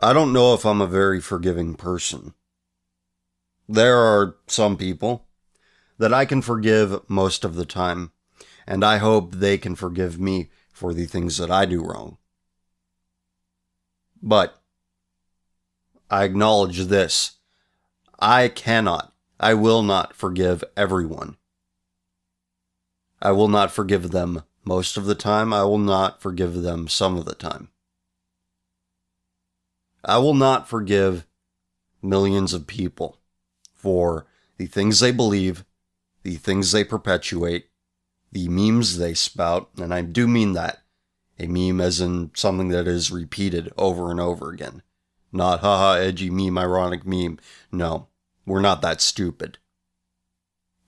I don't know if I'm a very forgiving person. There are some people that I can forgive most of the time, and I hope they can forgive me for the things that I do wrong. But I acknowledge this. I will not forgive everyone. I will not forgive them most of the time. I will not forgive them some of the time. I will not forgive millions of people for the things they believe, the things they perpetuate, the memes they spout, and I do mean that. A meme as in something that is repeated over and over again. Not haha, edgy meme, ironic meme. No, we're not that stupid.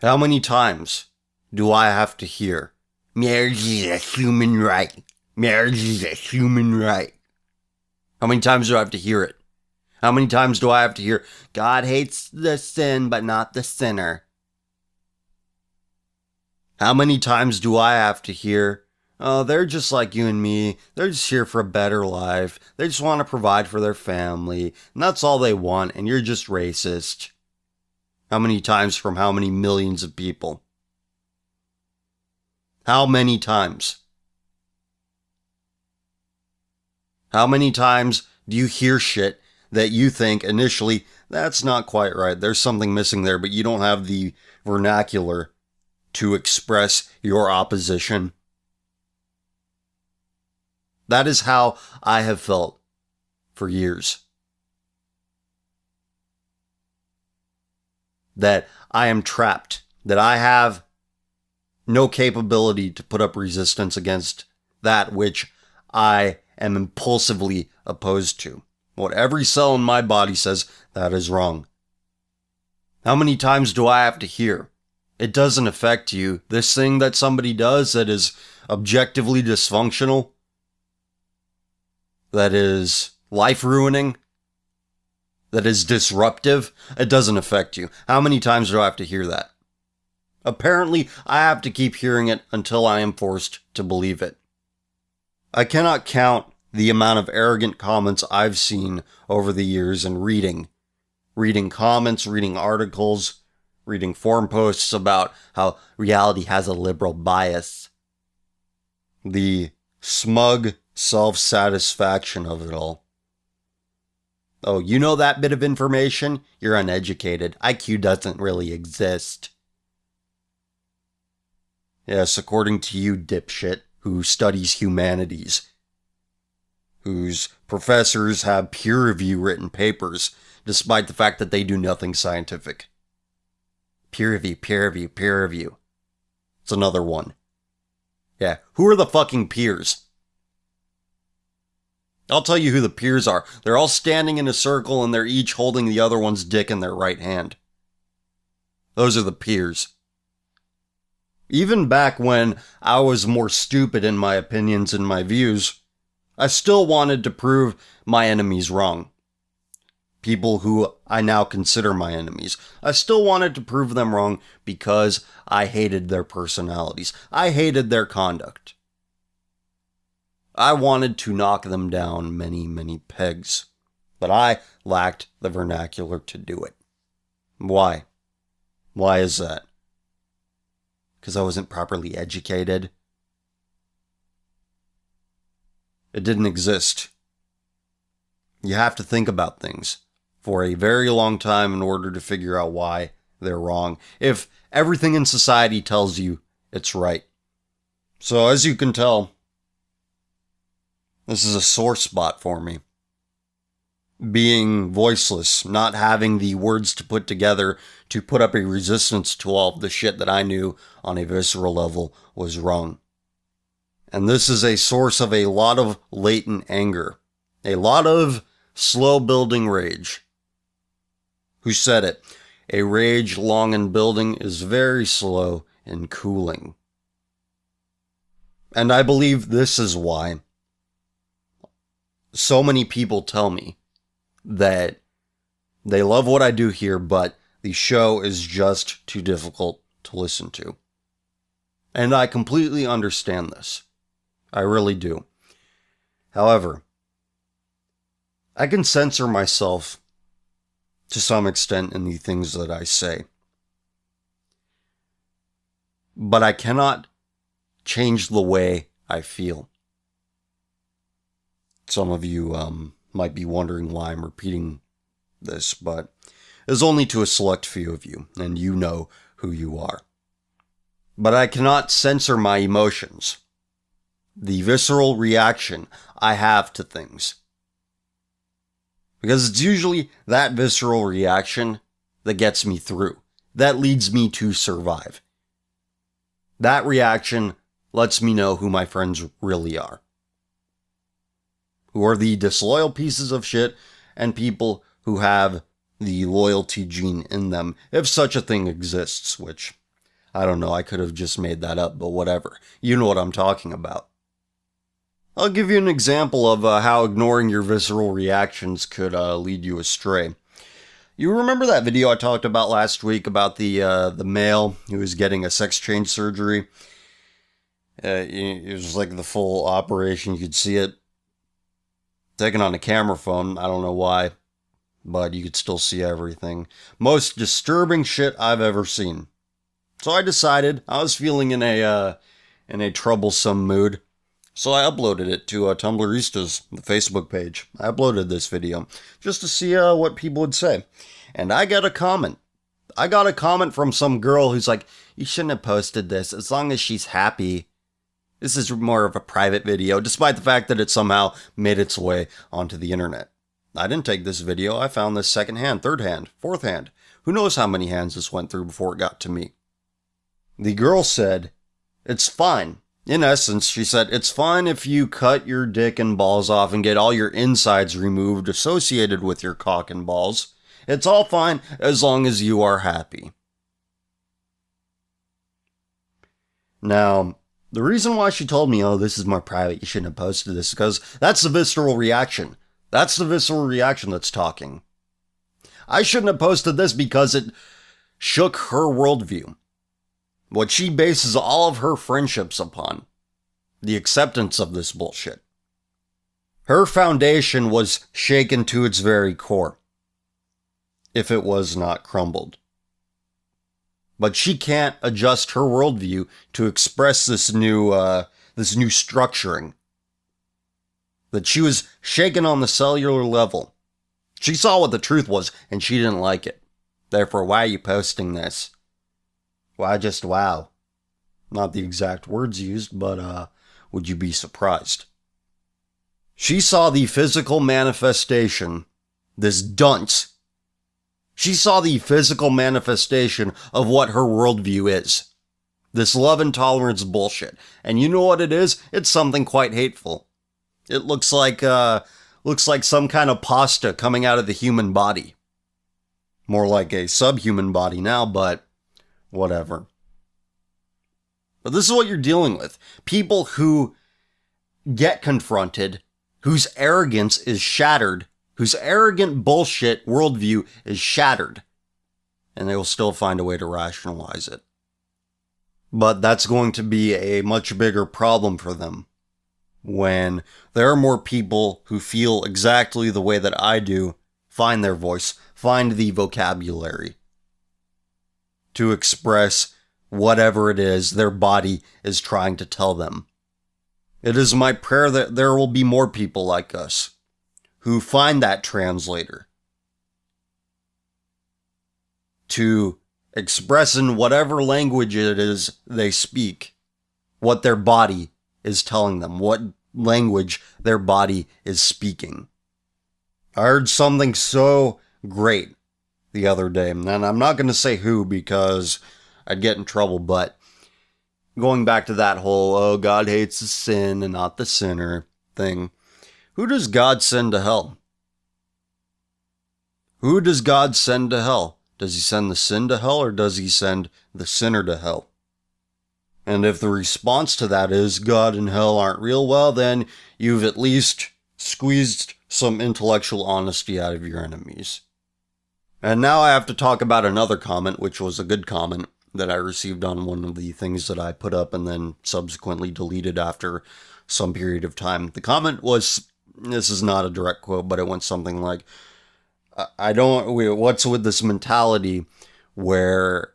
How many times do I have to hear, marriage is a human right. Marriage is a human right. How many times do I have to hear it? How many times do I have to hear, God hates the sin but not the sinner? How many times do I have to hear, oh, they're just like you and me. They're just here for a better life. They just want to provide for their family. And that's all they want. And you're just racist. How many times from how many millions of people? How many times? How many times do you hear shit that you think initially, that's not quite right. There's something missing there, but you don't have the vernacular to express your opposition? That is how I have felt for years. That I am trapped. That I have no capability to put up resistance against that which I am impulsively opposed to. What every cell in my body says, that is wrong. How many times do I have to hear, it doesn't affect you, this thing that somebody does that is objectively dysfunctional, that is life-ruining, that is disruptive, it doesn't affect you. How many times do I have to hear that? Apparently, I have to keep hearing it until I am forced to believe it. I cannot count the amount of arrogant comments I've seen over the years in reading comments, reading articles, reading forum posts about how reality has a liberal bias. The smug self-satisfaction of it all. Oh, you know that bit of information? You're uneducated. IQ doesn't really exist. Yes, according to you, dipshit, who studies humanities, whose professors have peer-review written papers, despite the fact that they do nothing scientific. Peer review, peer review, peer review. It's another one. Yeah, who are the fucking peers? I'll tell you who the peers are. They're all standing in a circle and they're each holding the other one's dick in their right hand. Those are the peers. Even back when I was more stupid in my opinions and my views, I still wanted to prove my enemies wrong. People who I now consider my enemies. I still wanted to prove them wrong because I hated their personalities. I hated their conduct. I wanted to knock them down many, many pegs, but I lacked the vernacular to do it. Why? Why is that? Because I wasn't properly educated? It didn't exist. You have to think about things for a very long time in order to figure out why they're wrong, if everything in society tells you it's right. So as you can tell, this is a sore spot for me. Being voiceless, not having the words to put together to put up a resistance to all of the shit that I knew on a visceral level was wrong. And this is a source of a lot of latent anger, a lot of slow building rage. Who said it? A rage long in building is very slow in cooling. And I believe this is why so many people tell me that they love what I do here, but the show is just too difficult to listen to. And I completely understand this. I really do. However, I can censor myself to some extent in the things that I say. But I cannot change the way I feel. Some of you might be wondering why I'm repeating this, but it's only to a select few of you, and you know who you are. But I cannot censor my emotions, the visceral reaction I have to things. Because it's usually that visceral reaction that gets me through, that leads me to survive. That reaction lets me know who my friends really are. Who are the disloyal pieces of shit and people who have the loyalty gene in them, if such a thing exists, which, I don't know, I could have just made that up, but whatever. You know what I'm talking about. I'll give you an example of how ignoring your visceral reactions could lead you astray. You remember that video I talked about last week about the male who was getting a sex change surgery? It was like the full operation. You could see it taken on a camera phone. I don't know why, but you could still see everything. Most disturbing shit I've ever seen. So I decided I was feeling in a troublesome mood. So I uploaded it to Tumblrista's, the Facebook page. I uploaded this video just to see what people would say. And I got a comment. I got a comment from some girl who's like, you shouldn't have posted this as long as she's happy. This is more of a private video, despite the fact that it somehow made its way onto the internet. I didn't take this video. I found this second hand, third hand, fourth hand. Who knows how many hands this went through before it got to me. The girl said, it's fine. In essence, she said, it's fine if you cut your dick and balls off and get all your insides removed associated with your cock and balls. It's all fine as long as you are happy. Now, the reason why she told me, oh, this is more private, you shouldn't have posted this, is because that's the visceral reaction. That's the visceral reaction that's talking. I shouldn't have posted this because it shook her worldview. What she bases all of her friendships upon. The acceptance of this bullshit. Her foundation was shaken to its very core. If it was not crumbled. But she can't adjust her worldview to express this new structuring. That she was shaken on the cellular level. She saw what the truth was, and she didn't like it. Therefore, why are you posting this? Why just wow? Not the exact words used, but would you be surprised? She saw the physical manifestation, this dunce. She saw the physical manifestation of what her worldview is. This love and tolerance bullshit. And you know what it is? It's something quite hateful. It looks like some kind of pasta coming out of the human body. More like a subhuman body now, but whatever. But this is what you're dealing with. People who get confronted, whose arrogance is shattered, whose arrogant bullshit worldview is shattered, and they will still find a way to rationalize it. But that's going to be a much bigger problem for them when there are more people who feel exactly the way that I do, find their voice, find the vocabulary to express whatever it is their body is trying to tell them. It is my prayer that there will be more people like us who find that translator to express in whatever language it is they speak what their body is telling them, what language their body is speaking. I heard something so great the other day, and I'm not going to say who because I'd get in trouble, but going back to that whole, oh, God hates the sin and not the sinner thing, who does God send to hell? Who does God send to hell? Does he send the sin to hell, or does he send the sinner to hell? And if the response to that is God and hell aren't real, well, then you've at least squeezed some intellectual honesty out of your enemies. And now I have to talk about another comment, which was a good comment that I received on one of the things that I put up and then subsequently deleted after some period of time. The comment was This is not a direct quote, but it went something like, what's with this mentality where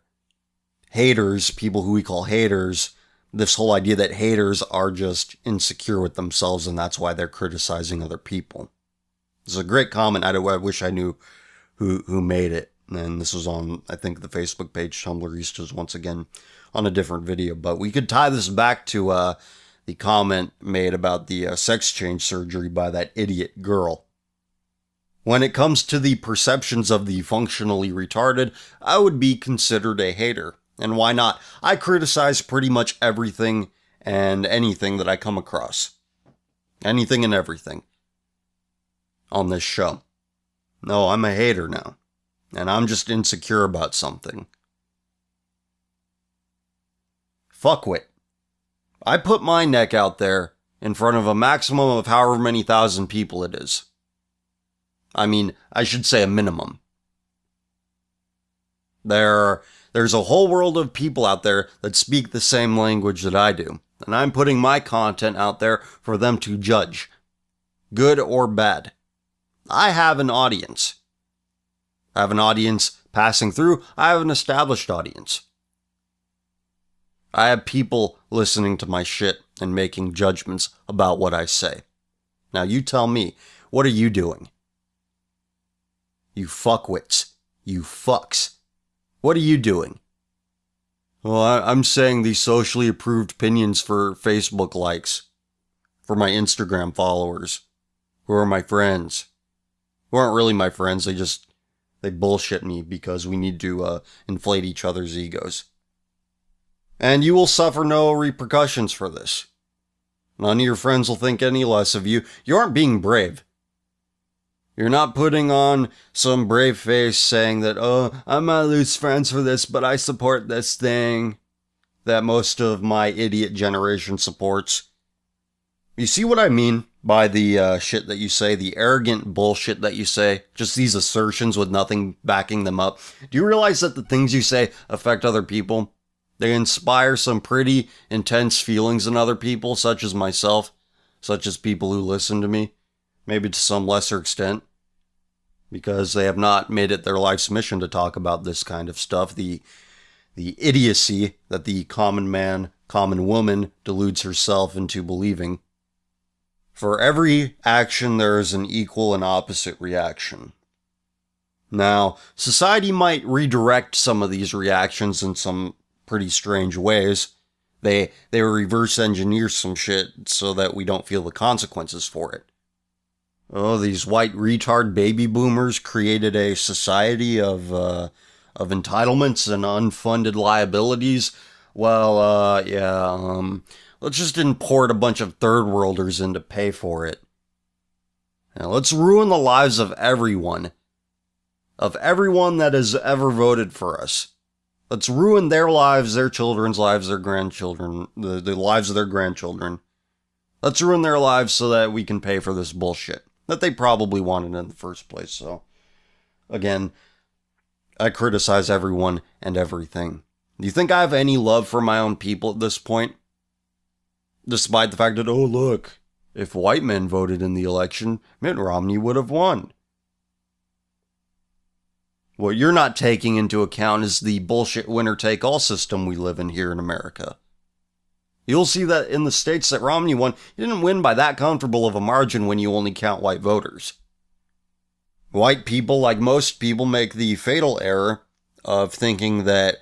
haters, people who we call haters, this whole idea that haters are just insecure with themselves and that's why they're criticizing other people. It's a great comment. I wish I knew who made it. And this was on, I think, the Facebook page, Tumblristas, once again, on a different video. But we could tie this back to the comment made about the sex change surgery by that idiot girl. When it comes to the perceptions of the functionally retarded, I would be considered a hater. And why not? I criticize pretty much everything and anything that I come across. Anything and everything on this show. No, I'm a hater now. And I'm just insecure about something. Fuckwit. I put my neck out there in front of a maximum of however many thousand people it is. I mean, I should say a minimum. There's a whole world of people out there that speak the same language that I do. And I'm putting my content out there for them to judge. Good or bad. I have an audience. I have an audience passing through. I have an established audience. I have people listening to my shit and making judgments about what I say. Now you tell me, what are you doing? You fuckwits. You fucks. What are you doing? Well, I'm saying these socially approved opinions for Facebook likes. For my Instagram followers. Who are my friends. Who aren't really my friends, they bullshit me because we need to inflate each other's egos. And you will suffer no repercussions for this. None of your friends will think any less of you. You aren't being brave. You're not putting on some brave face saying that, oh, I might lose friends for this, but I support this thing that most of my idiot generation supports. You see what I mean by the shit that you say, the arrogant bullshit that you say, just these assertions with nothing backing them up. Do you realize that the things you say affect other people? They inspire some pretty intense feelings in other people, such as myself, such as people who listen to me. Maybe to some lesser extent, because they have not made it their life's mission to talk about this kind of stuff. The idiocy that the common man, common woman deludes herself into believing. For every action, there is an equal and opposite reaction. Now, society might redirect some of these reactions in some pretty strange ways. They reverse engineer some shit so that we don't feel the consequences for it. Oh, these white retard baby boomers created a society of entitlements and unfunded liabilities. Well, let's just import a bunch of third worlders in to pay for it. Now, let's ruin the lives of everyone that has ever voted for us. Let's ruin their lives, their children's lives, their grandchildren, the lives of their grandchildren. Let's ruin their lives so that we can pay for this bullshit that they probably wanted in the first place. So, again, I criticize everyone and everything. Do you think I have any love for my own people at this point? Despite the fact that, oh look, if white men voted in the election, Mitt Romney would have won. What you're not taking into account is the bullshit winner-take-all system we live in here in America. You'll see that in the states that Romney won, he didn't win by that comfortable of a margin when you only count white voters. White people, like most people, make the fatal error of thinking that,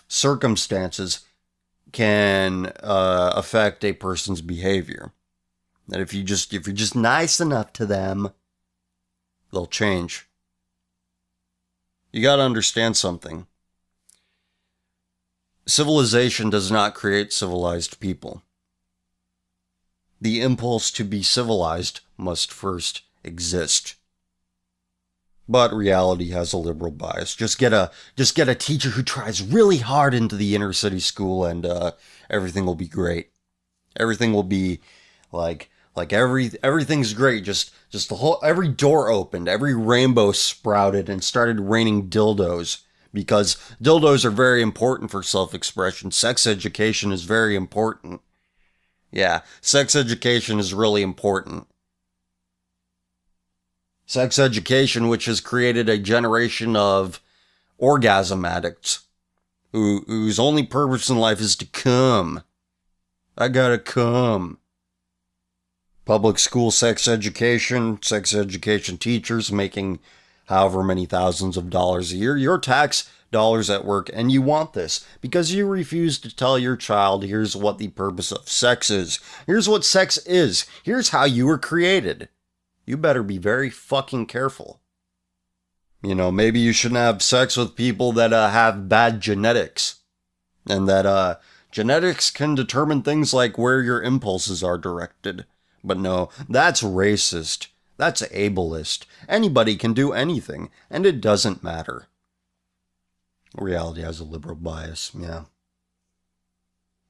circumstances can affect a person's behavior. That if you're just nice enough to them, they'll change. You gotta understand something. Civilization does not create civilized people. The impulse to be civilized must first exist. But reality has a liberal bias. Just get a teacher who tries really hard into the inner city school and everything will be great. Everything will be everything's great. Just every door opened, every rainbow sprouted and started raining dildos. Because dildos are very important for self-expression. Sex education is very important. Yeah, sex education is really important. Sex education, which has created a generation of orgasm addicts whose only purpose in life is to come. I gotta come. Public school sex education teachers making however many thousands of dollars a year, your tax dollars at work, and you want this because you refuse to tell your child, here's what the purpose of sex is. Here's what sex is. Here's how you were created. You better be very fucking careful. You know, maybe you shouldn't have sex with people that have bad genetics. And that genetics can determine things like where your impulses are directed. But no, that's racist. That's ableist. Anybody can do anything, and it doesn't matter. Reality has a liberal bias, yeah.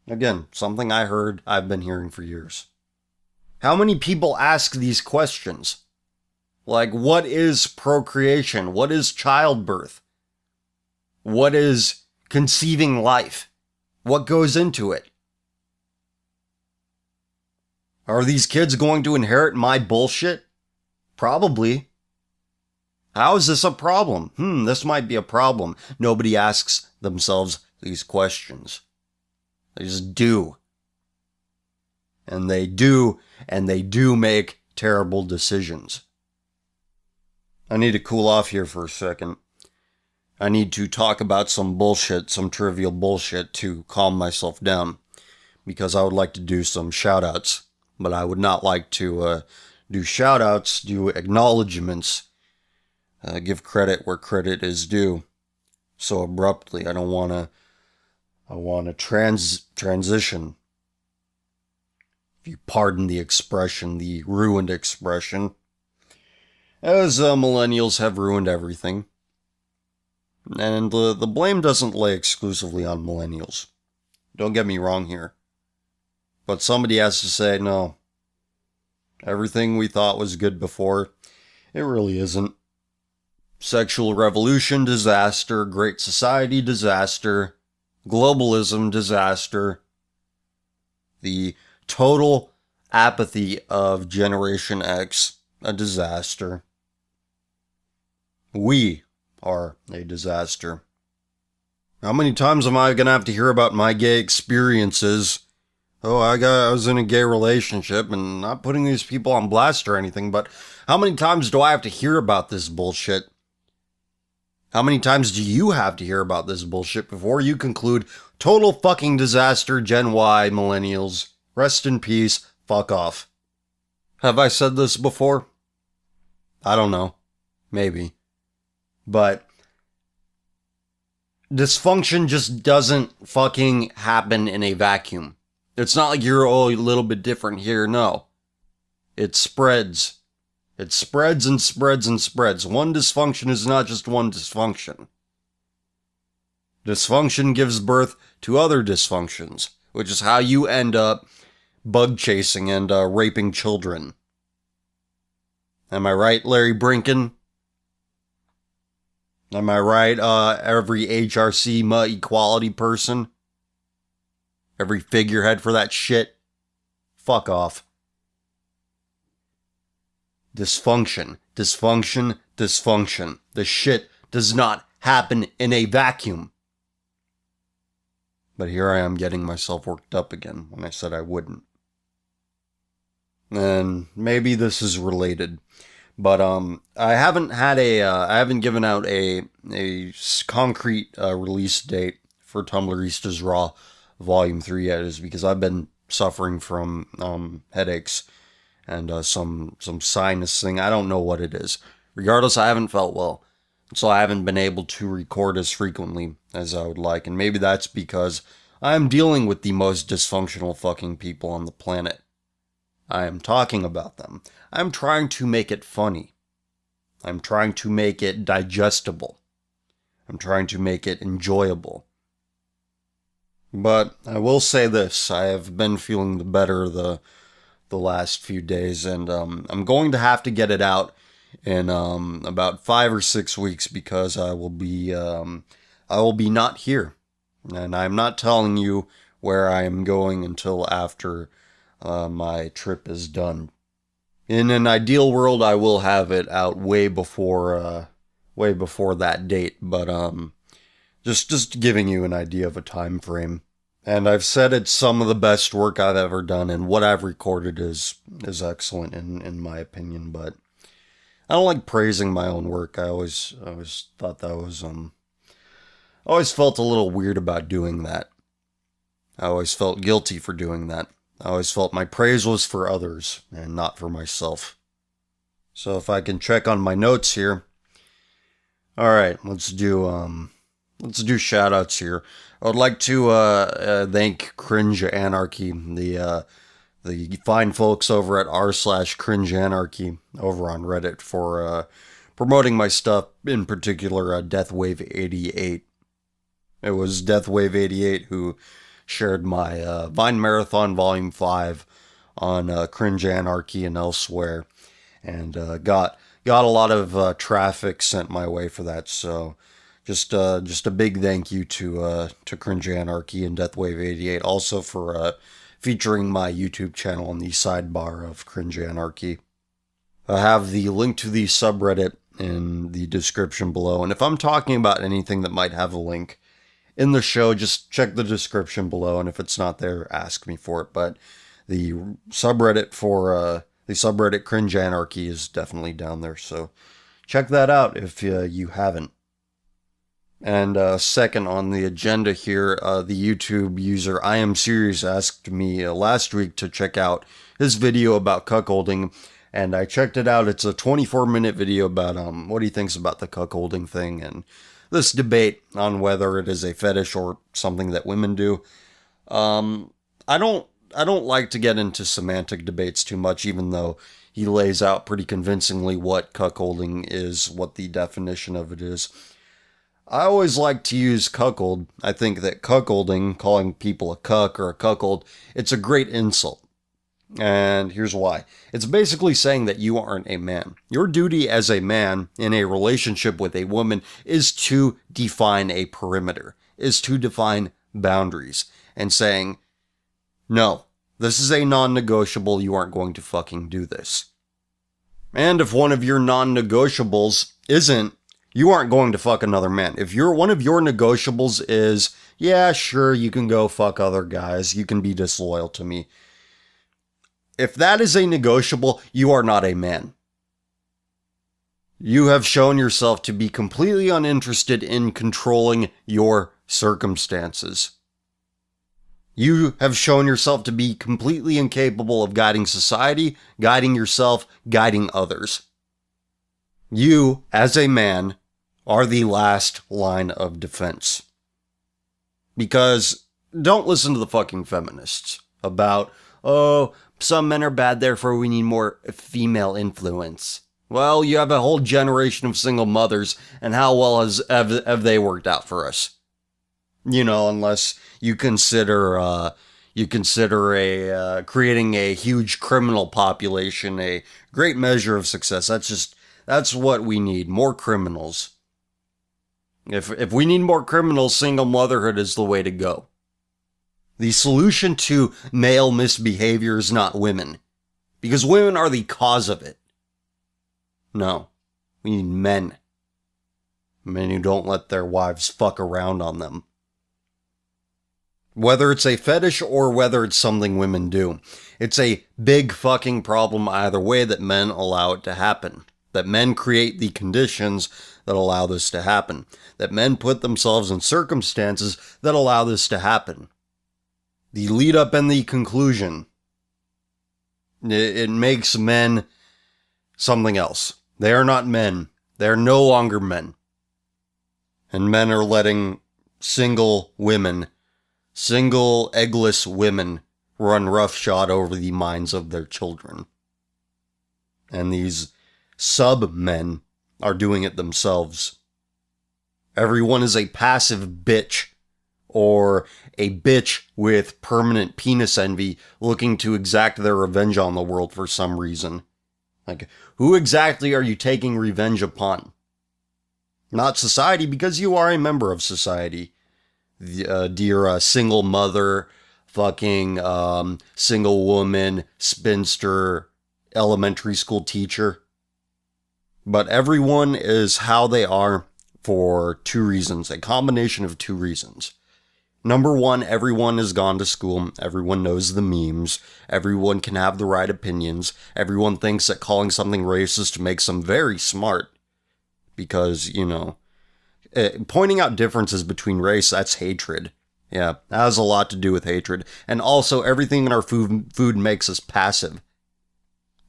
Again, something I've been hearing for years. How many people ask these questions? Like, what is procreation? What is childbirth? What is conceiving life? What goes into it? Are these kids going to inherit my bullshit? Probably. How is this a problem? This might be a problem. Nobody asks themselves these questions. They just do. And they do make terrible decisions. I need to cool off here for a second. I need to talk about some bullshit, some trivial bullshit to calm myself down. Because I would like to do some shout-outs. But I would not like to do shout-outs, do acknowledgements, give credit where credit is due so abruptly. I want to transition. If you pardon the expression, the ruined expression. As millennials have ruined everything. And the blame doesn't lay exclusively on millennials. Don't get me wrong here. But somebody has to say, no, everything we thought was good before, it really isn't. Sexual revolution, disaster. Great society, disaster. Globalism, disaster. The total apathy of Generation X, a disaster. We are a disaster. How many times am I going to have to hear about my gay experiences? Oh, I was in a gay relationship, and not putting these people on blast or anything, but how many times do I have to hear about this bullshit? How many times do you have to hear about this bullshit before you conclude, total fucking disaster, Gen Y, millennials, rest in peace, fuck off? Have I said this before? I don't know. Maybe. But dysfunction just doesn't fucking happen in a vacuum. It's not like you're a little bit different here, no. It spreads. It spreads and spreads and spreads. One dysfunction is not just one dysfunction. Dysfunction gives birth to other dysfunctions, which is how you end up bug chasing and raping children. Am I right, Larry Brinken? Am I right, every HRC equality person? Every figurehead for that shit? Fuck off. Dysfunction, dysfunction, dysfunction. The shit does not happen in a vacuum. But here I am getting myself worked up again when I said I wouldn't. And maybe this is related. But I haven't given out a concrete release date for Tumblrista's Raw Volume 3 yet, is because I've been suffering from headaches and some sinus thing. I don't know what it is. Regardless, I haven't felt well, so I haven't been able to record as frequently as I would like, and maybe that's because I'm dealing with the most dysfunctional fucking people on the planet. I am talking about them. I'm trying to make it funny. I'm trying to make it digestible. I'm trying to make it enjoyable. But I will say this, I have been feeling better the last few days, and I'm going to have to get it out in about 5 or 6 weeks because I will be not here, and I'm not telling you where I am going until after my trip is done. In an ideal world, I will have it out way before that date, but just giving you an idea of a time frame. And I've said it's some of the best work I've ever done, and what I've recorded is excellent in my opinion. But I don't like praising my own work. I always thought that was I always felt a little weird about doing that. I always felt guilty for doing that. I always felt my praise was for others and not for myself. So if I can check on my notes here. All right, let's do shout outs here. I would like to thank Cringe Anarchy, the fine folks over at r/Cringe Anarchy over on Reddit for promoting my stuff, in particular Deathwave 88. It was Deathwave 88 who shared my Vine Marathon Volume 5 on Cringe Anarchy and elsewhere, and got a lot of traffic sent my way for that. So just a big thank you to Cringe Anarchy and Deathwave 88, also for featuring my YouTube channel on the sidebar of Cringe Anarchy. I have the link to the subreddit in the description below, and if I'm talking about anything that might have a link in the show, just check the description below, and if it's not there, ask me for it. But the subreddit for the subreddit Cringe Anarchy is definitely down there, so check that out if you haven't. And second on the agenda here, the YouTube user I Am Serious asked me last week to check out his video about cuckolding, and I checked it out. It's a 24-minute video about what he thinks about the cuckolding thing and this debate on whether it is a fetish or something that women do. I don't like to get into semantic debates too much, even though he lays out pretty convincingly what cuckolding is, what the definition of it is. I always like to use cuckold. I think that cuckolding, calling people a cuck or a cuckold, it's a great insult. And here's why. It's basically saying that you aren't a man. Your duty as a man in a relationship with a woman is to define a perimeter, is to define boundaries, and saying, no, this is a non-negotiable, you aren't going to fucking do this. And if one of your non-negotiables isn't, you aren't going to fuck another man. If one of your negotiables is, yeah, sure, you can go fuck other guys, you can be disloyal to me. If that is a negotiable, you are not a man. You have shown yourself to be completely uninterested in controlling your circumstances. You have shown yourself to be completely incapable of guiding society, guiding yourself, guiding others. You, as a man, are the last line of defense. Because don't listen to the fucking feminists about, oh, some men are bad, therefore we need more female influence. Well, you have a whole generation of single mothers, and how well have they worked out for us? You know, unless you consider creating a huge criminal population a great measure of success. That's what we need, more criminals. If we need more criminals, single motherhood is the way to go. The solution to male misbehavior is not women, because women are the cause of it. No, we need men. Men who don't let their wives fuck around on them. Whether it's a fetish or whether it's something women do, it's a big fucking problem either way that men allow it to happen. That men create the conditions that allow this to happen. That men put themselves in circumstances that allow this to happen. The lead up and the conclusion, it makes men something else. They are not men. They are no longer men. And men are letting single women, single eggless women, run roughshod over the minds of their children. And these sub-men are doing it themselves. Everyone is a passive bitch, or a bitch with permanent penis envy looking to exact their revenge on the world for some reason. Like, who exactly are you taking revenge upon? Not society, because you are a member of society. Dear single mother, fucking single woman, spinster, elementary school teacher. But everyone is how they are for two reasons, a combination of two reasons. Number one, everyone has gone to school, everyone knows the memes, everyone can have the right opinions, everyone thinks that calling something racist makes them very smart. Because, pointing out differences between race, that's hatred. Yeah, that has a lot to do with hatred. And also, everything in our food makes us passive.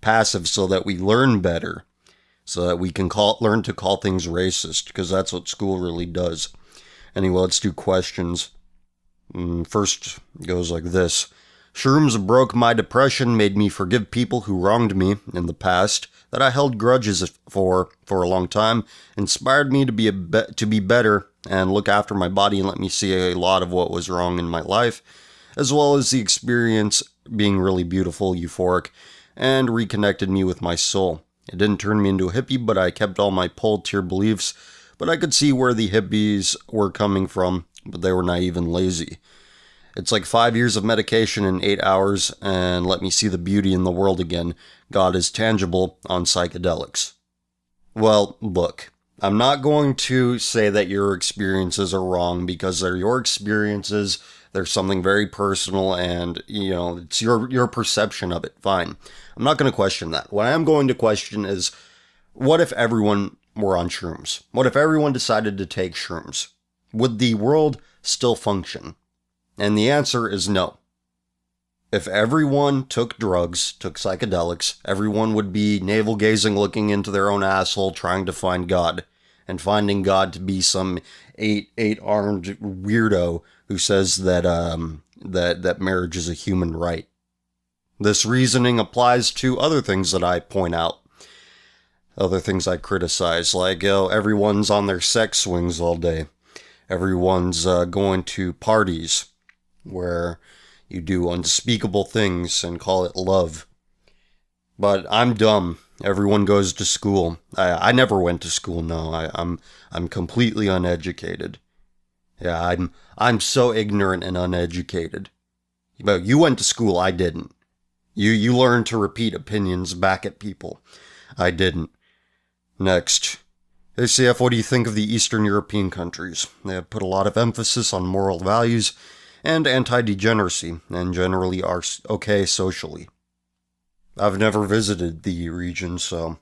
Passive so that we learn better. So that we can learn to call things racist, because that's what school really does. Anyway, let's do questions. First goes like this. Shrooms broke my depression, made me forgive people who wronged me in the past, that I held grudges for a long time, inspired me to be better and look after my body and let me see a lot of what was wrong in my life, as well as the experience being really beautiful, euphoric, and reconnected me with my soul. It didn't turn me into a hippie, but I kept all my pole-tier beliefs, but I could see where the hippies were coming from, but they were naive and lazy. It's like 5 years of medication in 8 hours, and let me see the beauty in the world again. God is tangible on psychedelics. Well, look, I'm not going to say that your experiences are wrong, because they're your experiences, they're something very personal, and, it's your perception of it. Fine. I'm not going to question that. What I am going to question is, what if everyone were on shrooms? What if everyone decided to take shrooms? Would the world still function? And the answer is no. If everyone took drugs, took psychedelics, everyone would be navel-gazing, looking into their own asshole, trying to find God, and finding God to be some eight-armed weirdo who says that marriage is a human right. This reasoning applies to other things that I point out, other things I criticize, like everyone's on their sex swings all day. Everyone's going to parties where you do unspeakable things and call it love. But I'm dumb. Everyone goes to school. I never went to school. No, I'm completely uneducated. Yeah, I'm so ignorant and uneducated. But you went to school. I didn't. You learned to repeat opinions back at people. I didn't. Next. Hey CF, what do you think of the Eastern European countries? They have put a lot of emphasis on moral values and anti-degeneracy, and generally are okay socially. I've never visited the region, so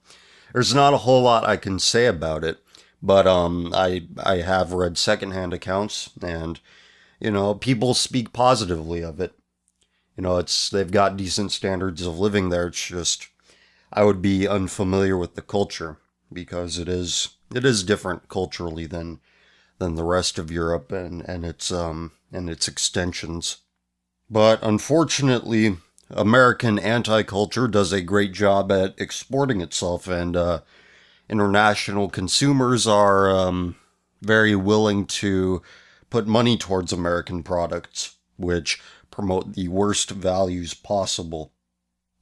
there's not a whole lot I can say about it, but I have read secondhand accounts, and, people speak positively of it. They've got decent standards of living there. It's just, I would be unfamiliar with the culture, because it is different culturally than the rest of Europe and its extensions. But unfortunately, American anti-culture does a great job at exporting itself, and international consumers are very willing to put money towards American products, which promote the worst values possible.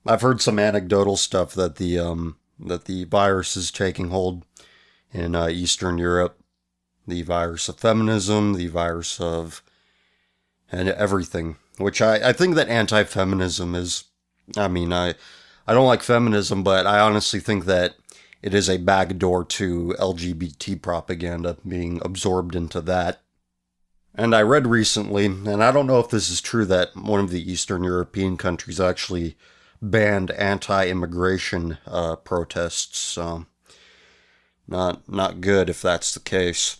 I've heard some anecdotal stuff that the virus is taking hold in Eastern Europe. The virus of feminism, the virus of and everything. Which I think that anti-feminism is, I don't like feminism, but I honestly think that it is a backdoor to LGBT propaganda being absorbed into that. And I read recently, and I don't know if this is true, that one of the Eastern European countries actually banned anti-immigration protests, so not good if that's the case.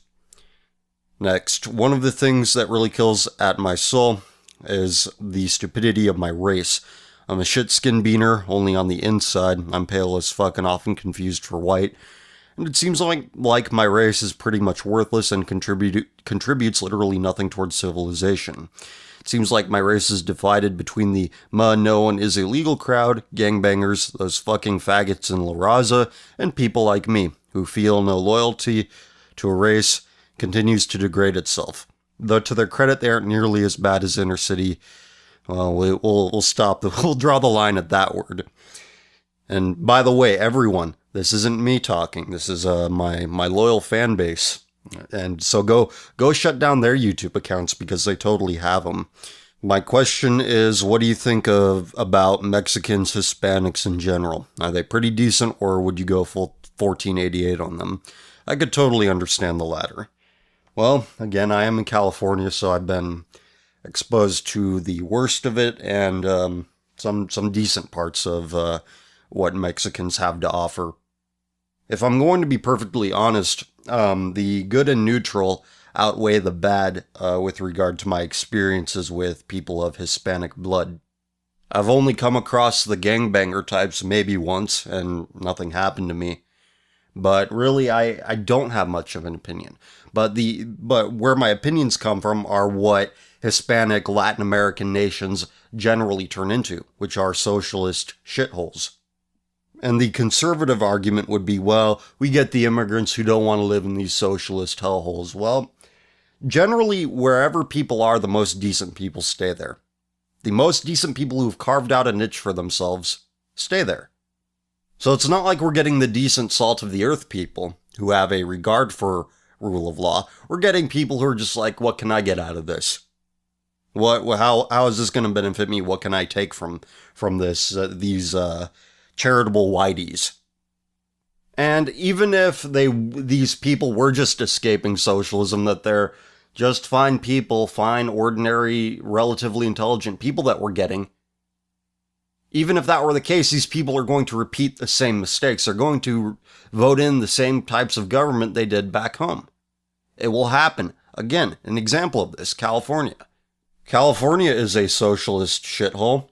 Next, one of the things that really kills at my soul is the stupidity of my race. I'm a shit-skin beaner, only on the inside. I'm pale as fuck and often confused for white. And it seems like my race is pretty much worthless and contributes literally nothing towards civilization. It seems like my race is divided between the no one is illegal crowd, gangbangers, those fucking faggots in La Raza, and people like me, who feel no loyalty to a race, continues to degrade itself. Though to their credit, they aren't nearly as bad as inner city. Well, we'll stop. We'll draw the line at that word. And by the way, everyone, this isn't me talking. This is my loyal fan base. And so go shut down their YouTube accounts, because they totally have them. My question is, what do you think about Mexicans, Hispanics in general? Are they pretty decent, or would you go full 1488 on them? I could totally understand the latter. Well, again, I am in California, so I've been exposed to the worst of it and some decent parts of what Mexicans have to offer. If I'm going to be perfectly honest, the good and neutral outweigh the bad with regard to my experiences with people of Hispanic blood. I've only come across the gangbanger types maybe once, and nothing happened to me. But really, I don't have much of an opinion. But where my opinions come from are what Hispanic Latin American nations generally turn into, which are socialist shitholes. And the conservative argument would be, well, we get the immigrants who don't want to live in these socialist hellholes. Well, generally, wherever people are, the most decent people stay there. The most decent people who've carved out a niche for themselves stay there. So it's not like we're getting the decent salt of the earth people who have a regard for rule of law. We're getting people who are just like, what can I get out of this? How is this going to benefit me? What can I take from this? These charitable whiteys. And even if these people were just escaping socialism, that they're just fine people, fine, ordinary, relatively intelligent people that we're getting, even if that were the case, these people are going to repeat the same mistakes. They're going to vote in the same types of government they did back home. It will happen. Again, an example of this, California. California is a socialist shithole.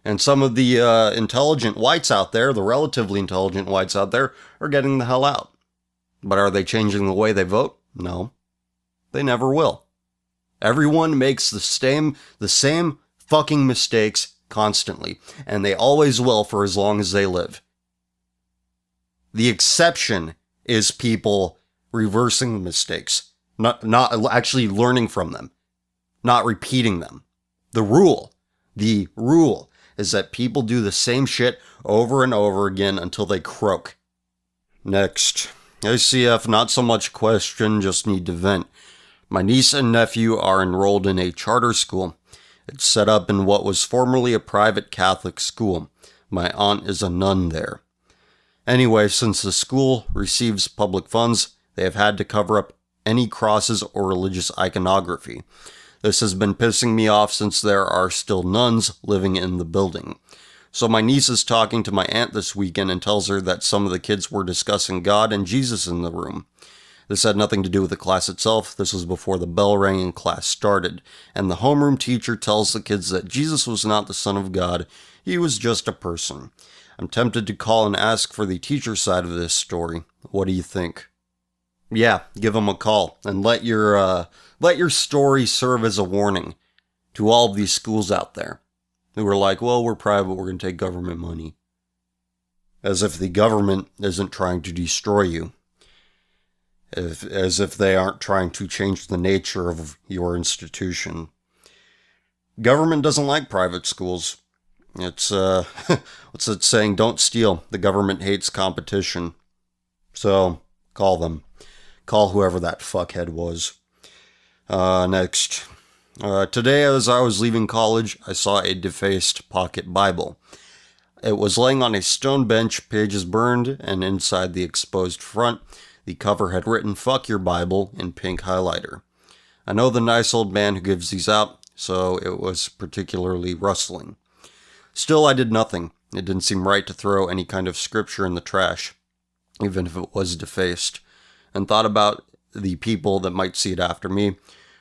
And some of the intelligent whites out there, the relatively intelligent whites out there, are getting the hell out. But are they changing the way they vote? No. They never will. Everyone makes the same fucking mistakes constantly. And they always will for as long as they live. The exception is people reversing the mistakes. Not actually learning from them. Not repeating them. The rule is that people do the same shit over and over again until they croak. Next. ACF, not so much question, just need to vent. My niece and nephew are enrolled in a charter school. It's set up in what was formerly a private Catholic school. My aunt is a nun there. Anyway, since the school receives public funds, they have had to cover up any crosses or religious iconography. This has been pissing me off since there are still nuns living in the building. So my niece is talking to my aunt this weekend and tells her that some of the kids were discussing God and Jesus in the room. This had nothing to do with the class itself. This was before the bell rang and class started. And the homeroom teacher tells the kids that Jesus was not the Son of God. He was just a person. I'm tempted to call and ask for the teacher's side of this story. What do you think? Yeah, give them a call and let your story serve as a warning to all of these schools out there who are like, well, we're private, we're going to take government money. As if the government isn't trying to destroy you. As if they aren't trying to change the nature of your institution. Government doesn't like private schools. It's, what's it saying? Don't steal. The government hates competition. So, call them. Call whoever that fuckhead was. Next. Today, as I was leaving college, I saw a defaced pocket Bible. It was laying on a stone bench, pages burned, and inside the exposed front, the cover had written, "Fuck your Bible," in pink highlighter. I know the nice old man who gives these out, so it was particularly rustling. Still, I did nothing. It didn't seem right to throw any kind of scripture in the trash, even if it was defaced, and thought about the people that might see it after me,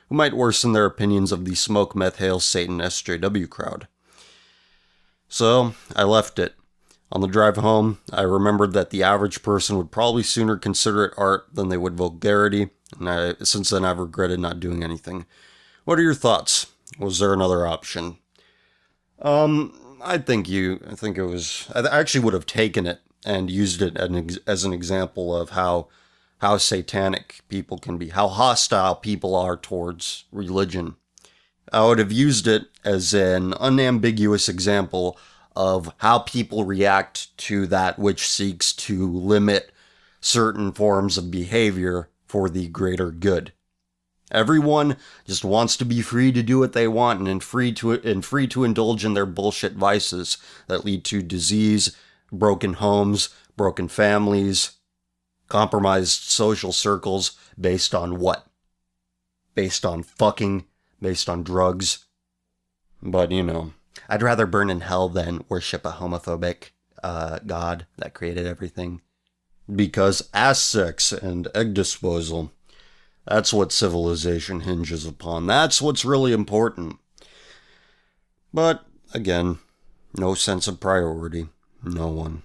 who might worsen their opinions of the smoke, meth, hail, Satan, SJW crowd. So, I left it. On the drive home, I remembered that the average person would probably sooner consider it art than they would vulgarity, and since then I've regretted not doing anything. What are your thoughts? Was there another option? I actually would have taken it and used it as an example of how satanic people can be, how hostile people are towards religion. I would have used it as an unambiguous example of how people react to that which seeks to limit certain forms of behavior for the greater good. Everyone just wants to be free to do what they want and free to indulge in their bullshit vices that lead to disease, broken homes, broken families, compromised social circles based on what? Based on fucking, based on drugs. But, I'd rather burn in hell than worship a homophobic God that created everything. Because ass sex and egg disposal, that's what civilization hinges upon. That's what's really important. But, again, no sense of priority. No one.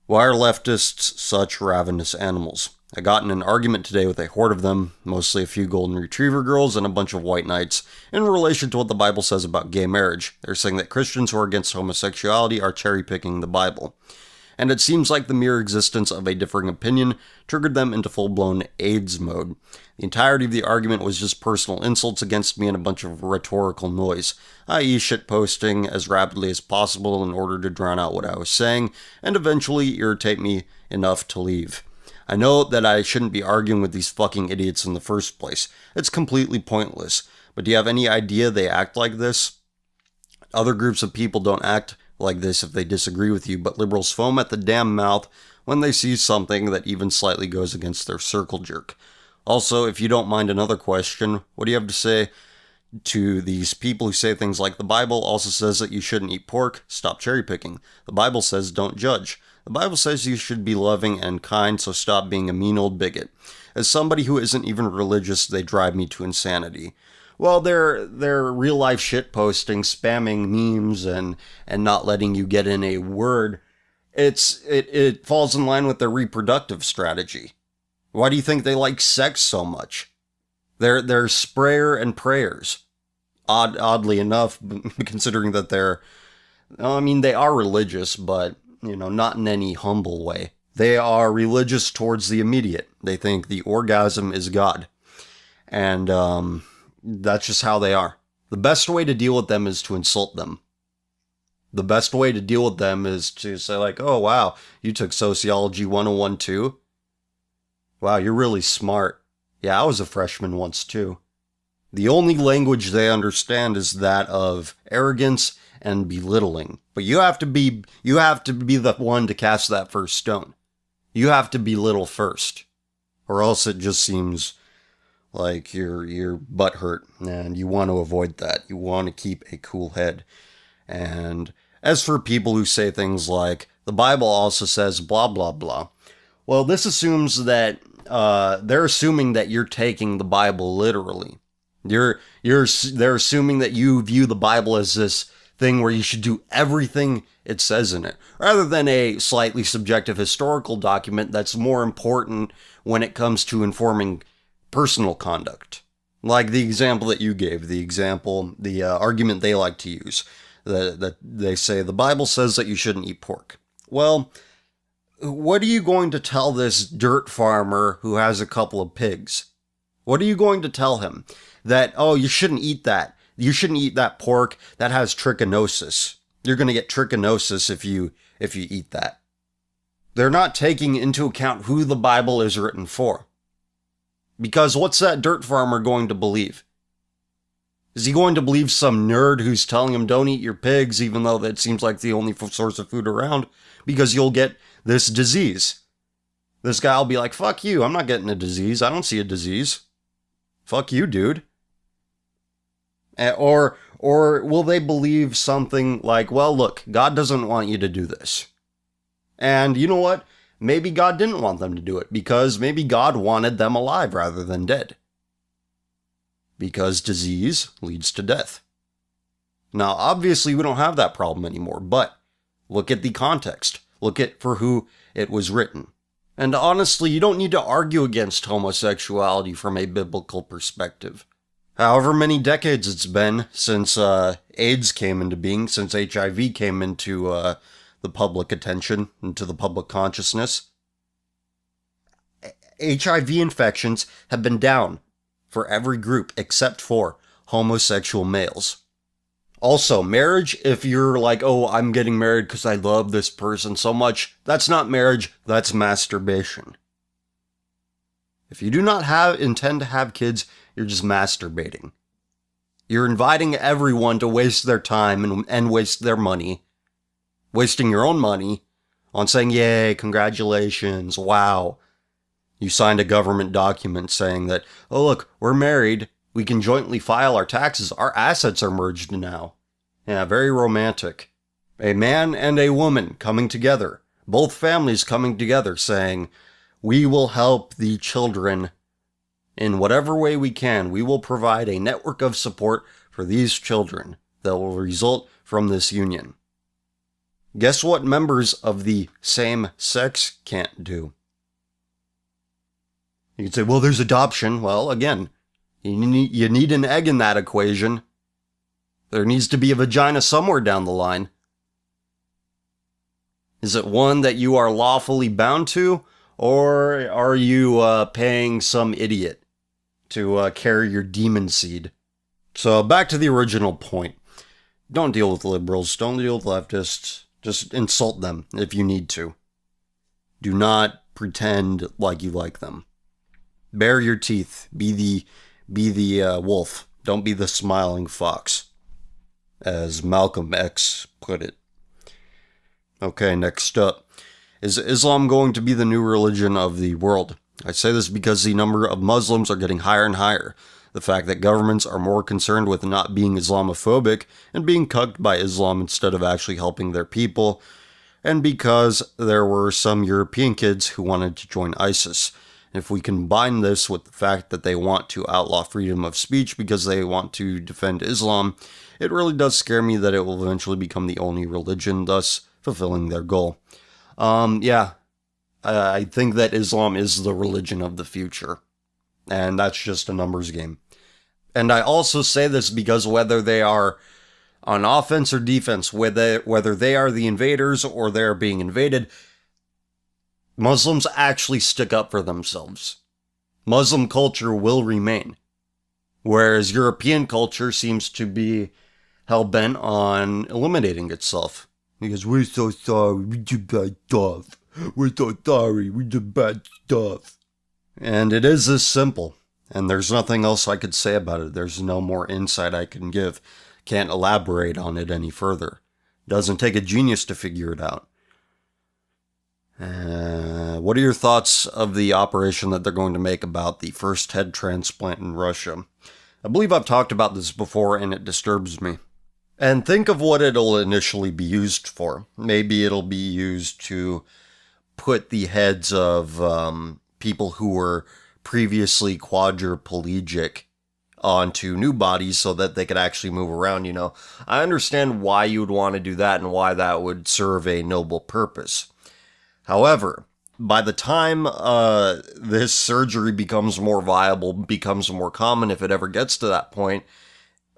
Why are leftists such ravenous animals? I got in an argument today with a horde of them, mostly a few golden retriever girls and a bunch of white knights, in relation to what the Bible says about gay marriage. They're saying that Christians who are against homosexuality are cherry-picking the Bible. And it seems like the mere existence of a differing opinion triggered them into full-blown AIDS mode. The entirety of the argument was just personal insults against me and a bunch of rhetorical noise, i.e. shitposting as rapidly as possible in order to drown out what I was saying, and eventually irritate me enough to leave. I know that I shouldn't be arguing with these fucking idiots in the first place. It's completely pointless. But do you have any idea they act like this? Other groups of people don't act like this if they disagree with you, but liberals foam at the damn mouth when they see something that even slightly goes against their circle jerk. Also, if you don't mind another question, what do you have to say to these people who say things like, the Bible also says that you shouldn't eat pork, stop cherry picking. The Bible says don't judge. The Bible says you should be loving and kind, so stop being a mean old bigot. As somebody who isn't even religious, they drive me to insanity. Well, they're real-life shitposting, spamming memes, and not letting you get in a word. It falls in line with their reproductive strategy. Why do you think they like sex so much? They're sprayer and prayers. Oddly enough, considering that they are religious, but, not in any humble way. They are religious towards the immediate. They think the orgasm is God. And, that's just how they are. The best way to deal with them is to insult them. The best way to deal with them is to say like, oh wow, you took Sociology 101 too? Wow, you're really smart. Yeah, I was a freshman once too. The only language they understand is that of arrogance and belittling. But you have to be the one to cast that first stone. You have to belittle first. Or else it just seems like you're butthurt, and you want to avoid that. You want to keep a cool head. And as for people who say things like, the Bible also says blah, blah, blah. Well, this assumes that, they're assuming that you're taking the Bible literally. They're assuming that you view the Bible as this thing where you should do everything it says in it, rather than a slightly subjective historical document that's more important when it comes to informing personal conduct. Like the example that you gave, the argument they like to use, that they say the Bible says that you shouldn't eat pork. Well, what are you going to tell this dirt farmer who has a couple of pigs? What are you going to tell him? That, oh, you shouldn't eat that. You shouldn't eat that pork. That has trichinosis. You're going to get trichinosis if you eat that. They're not taking into account who the Bible is written for. Because what's that dirt farmer going to believe? Is he going to believe some nerd who's telling him don't eat your pigs, even though that seems like the only source of food around? Because you'll get this disease. This guy will be like, fuck you, I'm not getting a disease. I don't see a disease. Fuck you, dude. Or will they believe something like, well, look, God doesn't want you to do this. And you know what? Maybe God didn't want them to do it, because maybe God wanted them alive rather than dead. Because disease leads to death. Now, obviously, we don't have that problem anymore, but look at the context. Look at for who it was written. And honestly, you don't need to argue against homosexuality from a biblical perspective. However many decades it's been since AIDS came into being, since HIV came into the public attention, into the public consciousness. HIV infections have been down for every group except for homosexual males. Also, marriage, if you're like, oh, I'm getting married because I love this person so much, that's not marriage, that's masturbation. If you do not intend to have kids, you're just masturbating. You're inviting everyone to waste their time and waste their money, wasting your own money on saying, yay, congratulations, wow. You signed a government document saying that, oh look, we're married, we can jointly file our taxes, our assets are merged now. Yeah, very romantic. A man and a woman coming together, both families coming together saying, we will help the children in whatever way we can. We will provide a network of support for these children that will result from this union. Guess what members of the same sex can't do? You can say, well, there's adoption. Well, again, you need an egg in that equation. There needs to be a vagina somewhere down the line. Is it one that you are lawfully bound to? Or are you paying some idiot to carry your demon seed? So back to the original point. Don't deal with liberals. Don't deal with leftists. Just insult them if you need to. Do not pretend like you like them. Bare your teeth. Be the wolf. Don't be the smiling fox, as Malcolm X put it. Okay, next up. Is Islam going to be the new religion of the world? I say this because the number of Muslims are getting higher and higher. The fact that governments are more concerned with not being Islamophobic and being cucked by Islam instead of actually helping their people. And because there were some European kids who wanted to join ISIS. If we combine this with the fact that they want to outlaw freedom of speech because they want to defend Islam, it really does scare me that it will eventually become the only religion, thus fulfilling their goal. I think that Islam is the religion of the future. And that's just a numbers game. And I also say this because whether they are on offense or defense, whether they are the invaders or they're being invaded, Muslims actually stick up for themselves. Muslim culture will remain. Whereas European culture seems to be hell-bent on eliminating itself. Because we're so sorry, we did bad stuff. We're so sorry, we did bad stuff. And it is this simple. And there's nothing else I could say about it. There's no more insight I can give. Can't elaborate on it any further. Doesn't take a genius to figure it out. What are your thoughts of the operation that they're going to make about the first head transplant in Russia? I believe I've talked about this before and it disturbs me. And think of what it'll initially be used for. Maybe it'll be used to put the heads of people who were previously quadriplegic onto new bodies so that they could actually move around, you know. I understand why you would want to do that and why that would serve a noble purpose. However, by the time this surgery becomes more viable, becomes more common, if it ever gets to that point,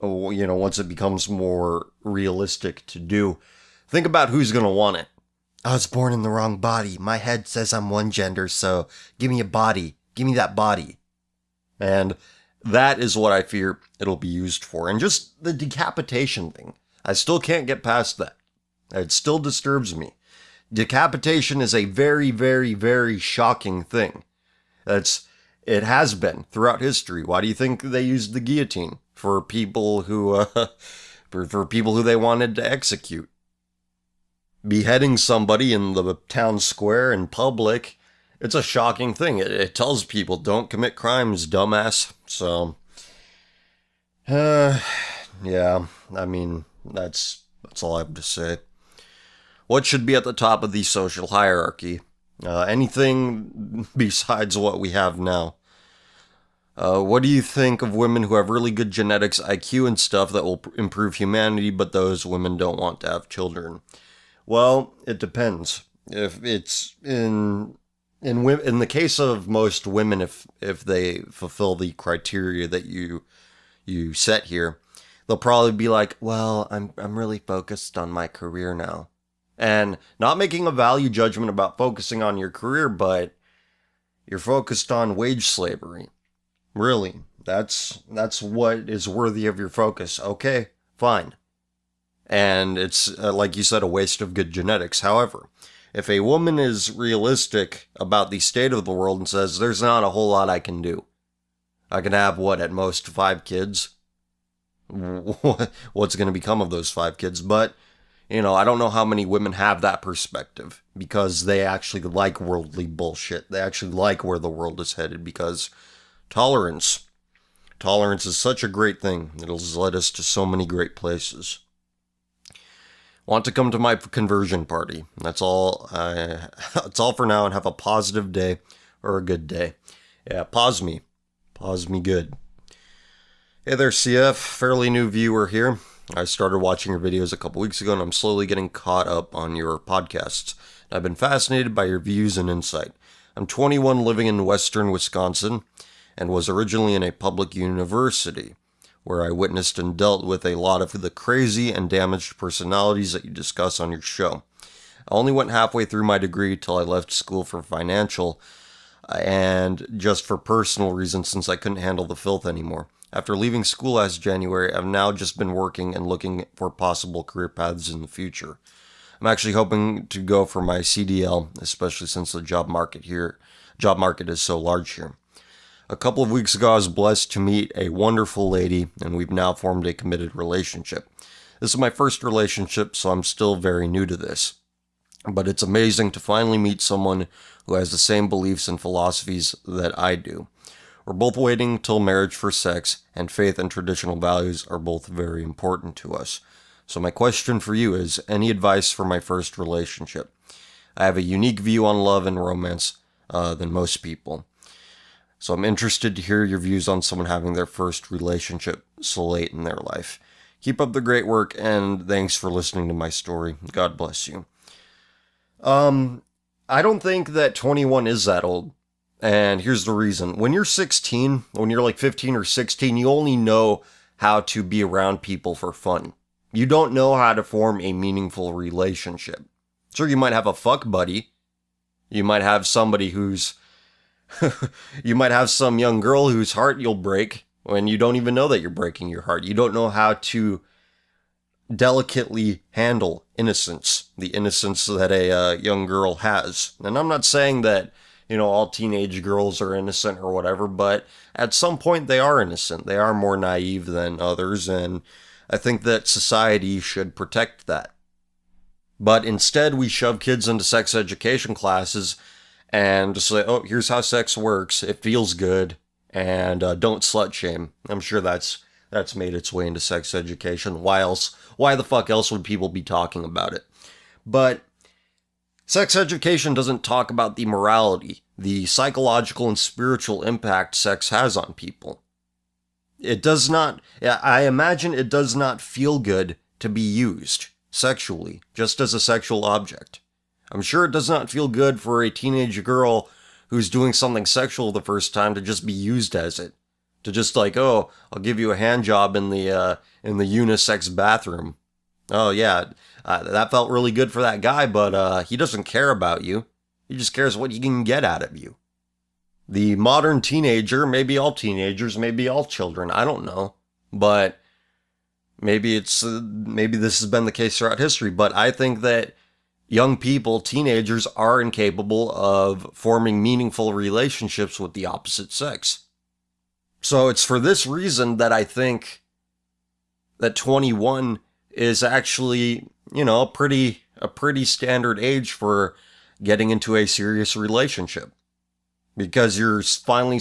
you know, once it becomes more realistic to do, think about who's going to want it. I was born in the wrong body. My head says I'm one gender, so give me a body. Give me that body. And that is what I fear it'll be used for. And just the decapitation thing. I still can't get past that. It still disturbs me. Decapitation is a very, very, very shocking thing. It has been throughout history. Why do you think they used the guillotine? For people who, for people who they wanted to execute. Beheading somebody in the town square in public, it's a shocking thing. It tells people, don't commit crimes, dumbass. So, yeah, I mean, that's all I have to say. What should be at the top of the social hierarchy? Anything besides what we have now. What do you think of women who have really good genetics, IQ and stuff that will improve humanity, but those women don't want to have children? Well, it depends. If it's in the case of most women, if they fulfill the criteria that you set here, they'll probably be like, well, I'm really focused on my career now. And not making a value judgment about focusing on your career, but you're focused on wage slavery. Really, that's what is worthy of your focus. Okay, fine. And it's, like you said, a waste of good genetics. However, If a woman is realistic about the state of the world and says, there's not a whole lot I can do. I can have, what, at most 5 kids? What's going to become of those 5 kids? But, I don't know how many women have that perspective because they actually like worldly bullshit. They actually like where the world is headed because tolerance is such a great thing. It'll led us to so many great places. Want to come to my conversion party. That's all. That's all for now, and have a positive day or a good day. Yeah, pause me good. Hey there, CF, fairly new viewer here. I started watching your videos a couple weeks ago, and I'm slowly getting caught up on your podcasts. I've been fascinated by your views and insight. I'm 21, living in western Wisconsin, and was originally in a public university, where I witnessed and dealt with a lot of the crazy and damaged personalities that you discuss on your show. I only went halfway through my degree till I left school for financial and just for personal reasons since I couldn't handle the filth anymore. After leaving school last January, I've now just been working and looking for possible career paths in the future. I'm actually hoping to go for my CDL, especially since the job market is so large here. A couple of weeks ago, I was blessed to meet a wonderful lady, and we've now formed a committed relationship. This is my first relationship, so I'm still very new to this. But it's amazing to finally meet someone who has the same beliefs and philosophies that I do. We're both waiting till marriage for sex, and faith and traditional values are both very important to us. So my question for you is, any advice for my first relationship? I have a unique view on love and romance than most people. So I'm interested to hear your views on someone having their first relationship so late in their life. Keep up the great work, and thanks for listening to my story. God bless you. I don't think that 21 is that old. And here's the reason. When you're 16, when you're like 15 or 16, you only know how to be around people for fun. You don't know how to form a meaningful relationship. Sure, you might have a fuck buddy. You might have somebody who's you might have some young girl whose heart you'll break when you don't even know that you're breaking your heart. You don't know how to delicately handle innocence, the innocence that a young girl has. And I'm not saying that, all teenage girls are innocent or whatever, but at some point they are innocent. They are more naive than others, and I think that society should protect that. But instead, we shove kids into sex education classes and just say, oh, here's how sex works. It feels good. And don't slut shame. I'm sure that's made its way into sex education. Why the fuck else would people be talking about it? But sex education doesn't talk about the morality, the psychological and spiritual impact sex has on people. It does not, I imagine it does not feel good to be used sexually, just as a sexual object. I'm sure it does not feel good for a teenage girl who's doing something sexual the first time to just be used as it. To just like, oh, I'll give you a hand job in the unisex bathroom. Oh yeah, that felt really good for that guy, but he doesn't care about you. He just cares what he can get out of you. The modern teenager, maybe all teenagers, maybe all children, I don't know. But maybe this has been the case throughout history, but I think that young people, teenagers, are incapable of forming meaningful relationships with the opposite sex. So it's for this reason that I think that 21 is actually, a pretty standard age for getting into a serious relationship. Because you're finally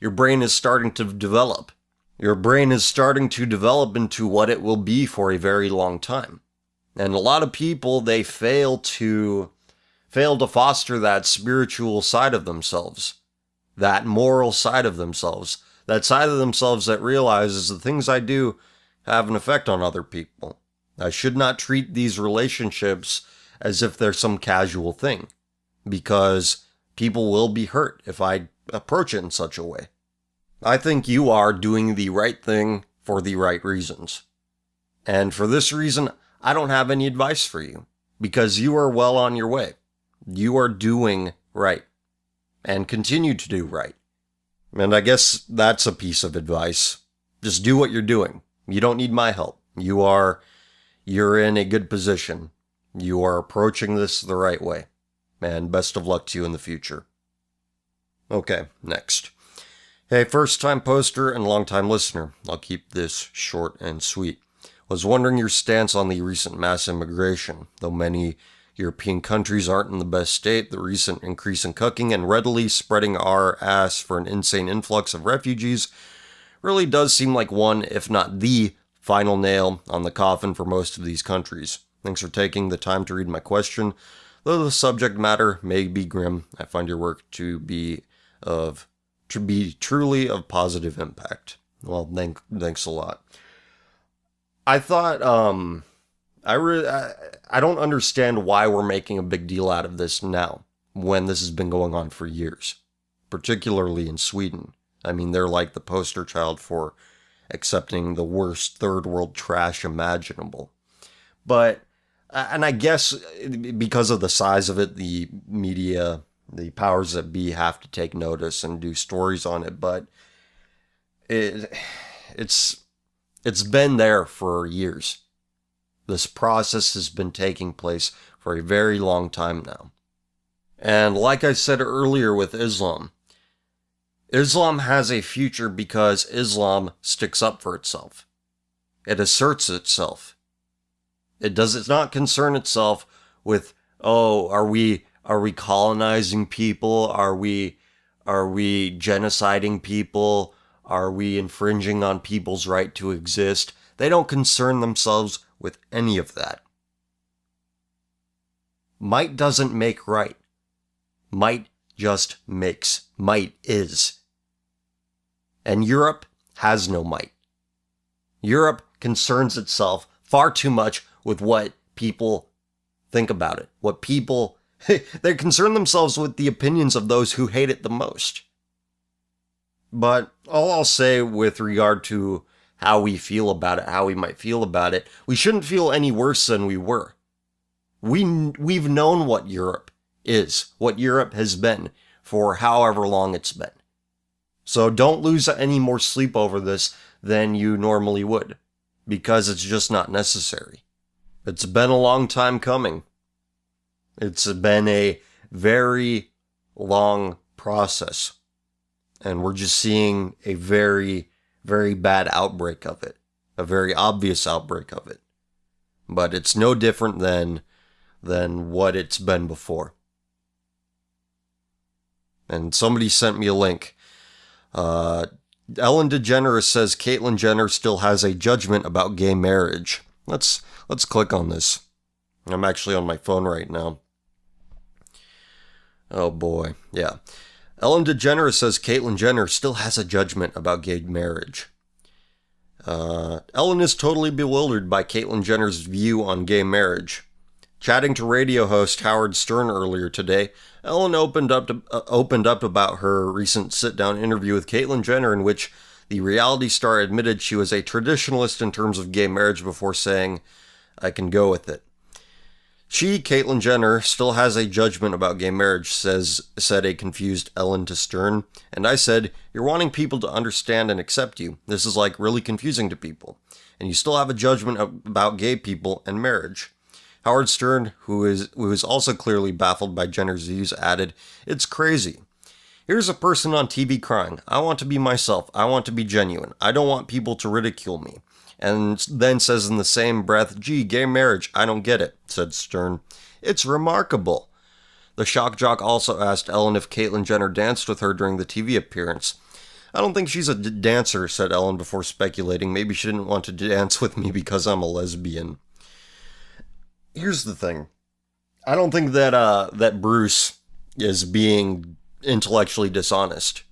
your brain is starting to develop. Your brain is starting to develop into what it will be for a very long time. And a lot of people, they fail to foster that spiritual side of themselves, that moral side of themselves, that side of themselves that realizes the things I do have an effect on other people. I should not treat these relationships as if they're some casual thing, because people will be hurt if I approach it in such a way. I think you are doing the right thing for the right reasons. And for this reason, I don't have any advice for you, because you are well on your way. You are doing right, and continue to do right. And I guess that's a piece of advice. Just do what you're doing. You don't need my help. You're in a good position. You are approaching this the right way. And best of luck to you in the future. Okay, next. Hey, first-time poster and long-time listener. I'll keep this short and sweet. Was wondering your stance on the recent mass immigration. Though many European countries aren't in the best state, the recent increase in cooking and readily spreading our ass for an insane influx of refugees really does seem like one, if not the, final nail on the coffin for most of these countries. Thanks for taking the time to read my question. Though the subject matter may be grim, I find your work to be truly of positive impact. Well, thanks a lot. I thought, I don't understand why we're making a big deal out of this now, when this has been going on for years, particularly in Sweden. I mean, they're like the poster child for accepting the worst third world trash imaginable. But, and I guess because of the size of it, the media, the powers that be have to take notice and do stories on it, but it's been there for years. This process has been taking place for a very long time now. And like I said earlier with Islam, Islam has a future because Islam sticks up for itself. It asserts itself. It does not concern itself with, oh, are we colonizing people? Are we genociding people? Are we infringing on people's right to exist? They don't concern themselves with any of that. Might doesn't make right. Might just makes. Might is. And Europe has no might. Europe concerns itself far too much with what people think about it. What people... They concern themselves with the opinions of those who hate it the most. But all I'll say with regard to how we feel about it, how we might feel about it, we shouldn't feel any worse than we were. We've known what Europe is, what Europe has been for however long it's been. So don't lose any more sleep over this than you normally would, because it's just not necessary. It's been a long time coming. It's been a very long process. And we're just seeing a very, very bad outbreak of it. A very obvious outbreak of it. But it's no different than what it's been before. And somebody sent me a link. Ellen DeGeneres says Caitlyn Jenner still has a judgment about gay marriage. Let's click on this. I'm actually on my phone right now. Oh boy, yeah. Ellen DeGeneres says Caitlyn Jenner still has a judgment about gay marriage. Ellen is totally bewildered by Caitlyn Jenner's view on gay marriage. Chatting to radio host Howard Stern earlier today, Ellen opened up about her recent sit-down interview with Caitlyn Jenner, in which the reality star admitted she was a traditionalist in terms of gay marriage before saying, "I can go with it." She, Caitlyn Jenner, still has a judgment about gay marriage, said a confused Ellen to Stern. And I said, "You're wanting people to understand and accept you. This is like really confusing to people. And you still have a judgment about gay people and marriage." Howard Stern, who is also clearly baffled by Jenner's views, added, "It's crazy. Here's a person on TV crying. I want to be myself. I want to be genuine. I don't want people to ridicule me." And then says in the same breath, "Gee, gay marriage, I don't get it," said Stern. "It's remarkable." The shock jock also asked Ellen if Caitlyn Jenner danced with her during the TV appearance. "I don't think she's a dancer," said Ellen before speculating. "Maybe she didn't want to dance with me because I'm a lesbian." Here's the thing. I don't think that Bruce is being intellectually dishonest.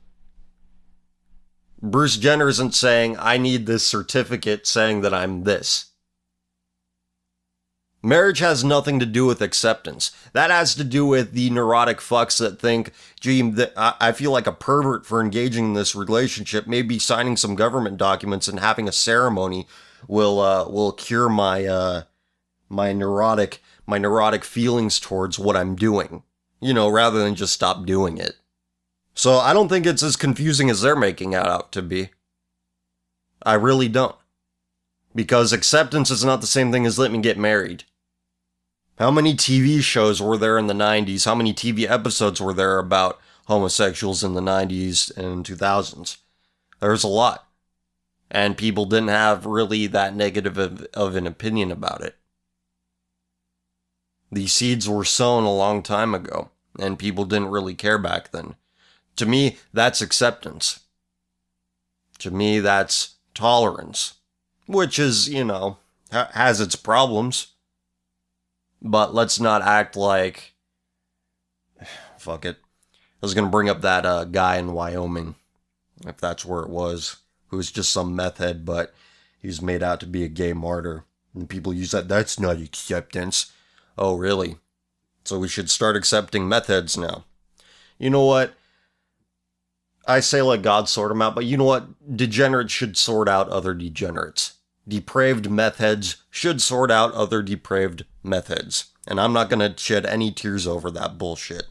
Bruce Jenner isn't saying, "I need this certificate saying that I'm this." Marriage has nothing to do with acceptance. That has to do with the neurotic fucks that think, "Gee, I feel like a pervert for engaging in this relationship. Maybe signing some government documents and having a ceremony will cure my neurotic feelings towards what I'm doing. You know, rather than just stop doing it." So I don't think it's as confusing as they're making it out to be. I really don't. Because acceptance is not the same thing as let me get married. How many TV shows were there in the 90s? How many TV episodes were there about homosexuals in the 90s and 2000s? There's a lot. And people didn't have really that negative of an opinion about it. These seeds were sown a long time ago, and people didn't really care back then. To me, that's acceptance. To me, that's tolerance. Which is, has its problems. But let's not act like... Fuck it. I was going to bring up that guy in Wyoming, if that's where it was, who was just some meth head, but he was made out to be a gay martyr. And people use that, that's not acceptance. Oh, really? So we should start accepting meth heads now. You know what? I say let God sort them out, but you know what? Degenerates should sort out other degenerates. Depraved meth heads should sort out other depraved meth heads. And I'm not going to shed any tears over that bullshit.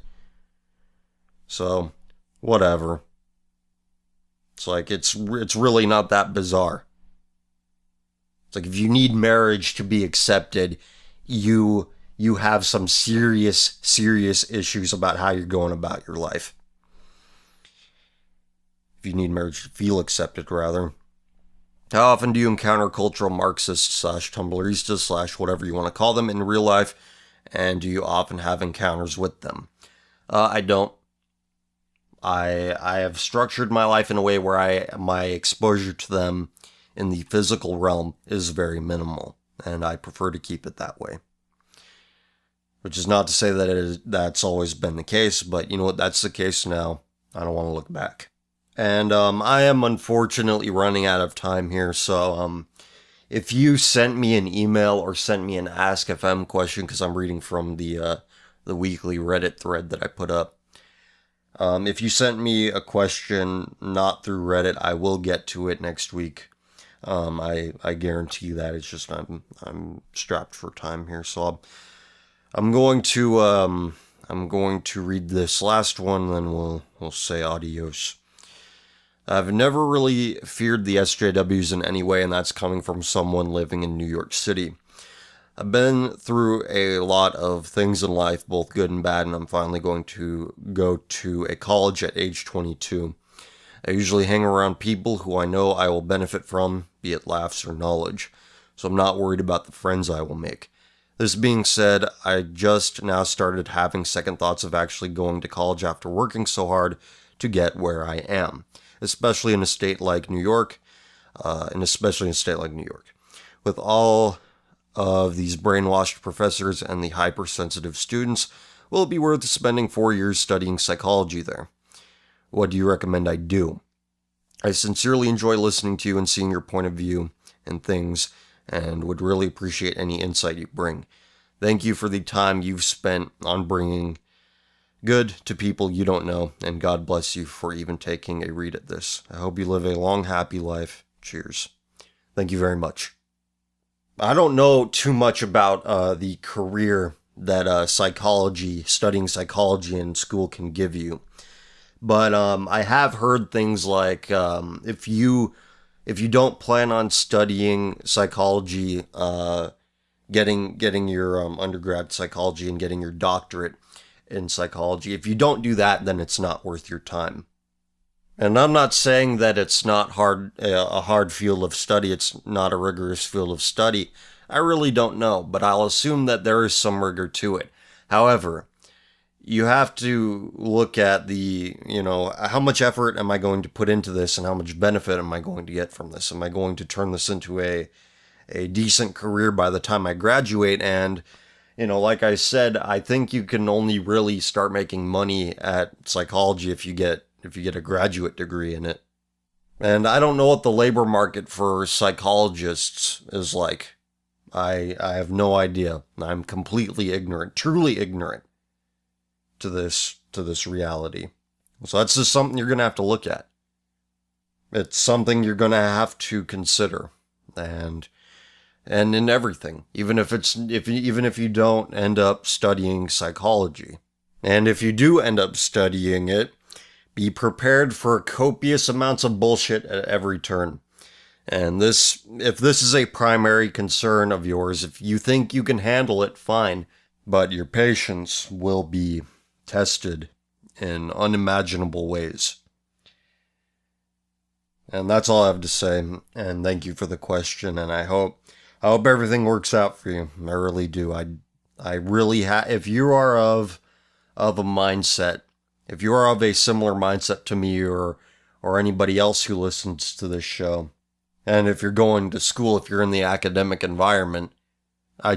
So, whatever. It's like, it's really not that bizarre. It's like, if you need marriage to be accepted, you have some serious issues about how you're going about your life. If you need marriage to feel accepted, rather. How often do you encounter cultural Marxists / Tumblristas / whatever you want to call them in real life? And do you often have encounters with them? I don't. I have structured my life in a way where my exposure to them in the physical realm is very minimal, and I prefer to keep it that way. Which is not to say that that's always been the case, but you know what, that's the case now. I don't want to look back. And I am unfortunately running out of time here, so if you sent me an email or sent me an Ask FM question, because I'm reading from the weekly Reddit thread that I put up, if you sent me a question not through Reddit, I will get to it next week. I guarantee that. It's just I'm strapped for time here, so I'm going to read this last one, then we'll say adios. I've never really feared the SJWs in any way, and that's coming from someone living in New York City. I've been through a lot of things in life, both good and bad, and I'm finally going to go to a college at age 22. I usually hang around people who I know I will benefit from, be it laughs or knowledge, so I'm not worried about the friends I will make. This being said, I just now started having second thoughts of actually going to college after working so hard to get where I am, especially in a state like New York, with all of these brainwashed professors and the hypersensitive students. Will it be worth spending 4 years studying psychology there? What do you recommend I do? I sincerely enjoy listening to you and seeing your point of view and things, and would really appreciate any insight you bring. Thank you for the time you've spent on bringing good to people you don't know, and God bless you for even taking a read at this. I hope you live a long, happy life. Cheers. Thank you very much. I don't know too much about the career that studying psychology in school can give you. But I have heard things like if you don't plan on studying psychology, getting your undergrad psychology and getting your doctorate in psychology, if you don't do that, then it's not worth your time. And I'm not saying that it's not a hard field of study. It's not a rigorous field of study. I really don't know, but I'll assume that there is some rigor to it. However, you have to look at how much effort am I going to put into this and how much benefit am I going to get from this? Am I going to turn this into a decent career by the time I graduate? And, like I said, I think you can only really start making money at psychology if you get a graduate degree in it. And I don't know what the labor market for psychologists is like. I have no idea. I'm completely ignorant, truly ignorant to this reality. So that's just something you're going to have to look at. It's something you're going to have to consider. And in everything, even if you don't end up studying psychology. And if you do end up studying it, be prepared for copious amounts of bullshit at every turn. And if this is a primary concern of yours, if you think you can handle it, fine. but your patience will be tested in unimaginable ways. And that's all I have to say. And thank you for the question. And I hope everything works out for you. I really do. I really if you are of a mindset, if you are of a similar mindset to me or anybody else who listens to this show, and if you're going to school, if you're in the academic environment, I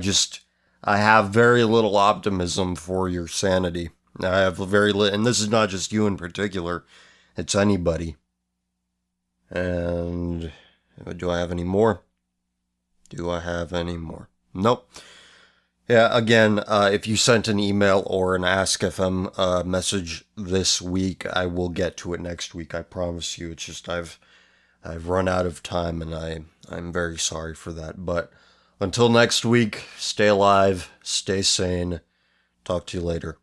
have very little optimism for your sanity. I have very little, and this is not just you in particular, it's anybody. And do I have any more? Nope. Yeah, again, if you sent an email or an Ask FM message this week, I will get to it next week. I promise you. It's just I've run out of time, and I'm very sorry for that. But until next week, stay alive, stay sane. Talk to you later.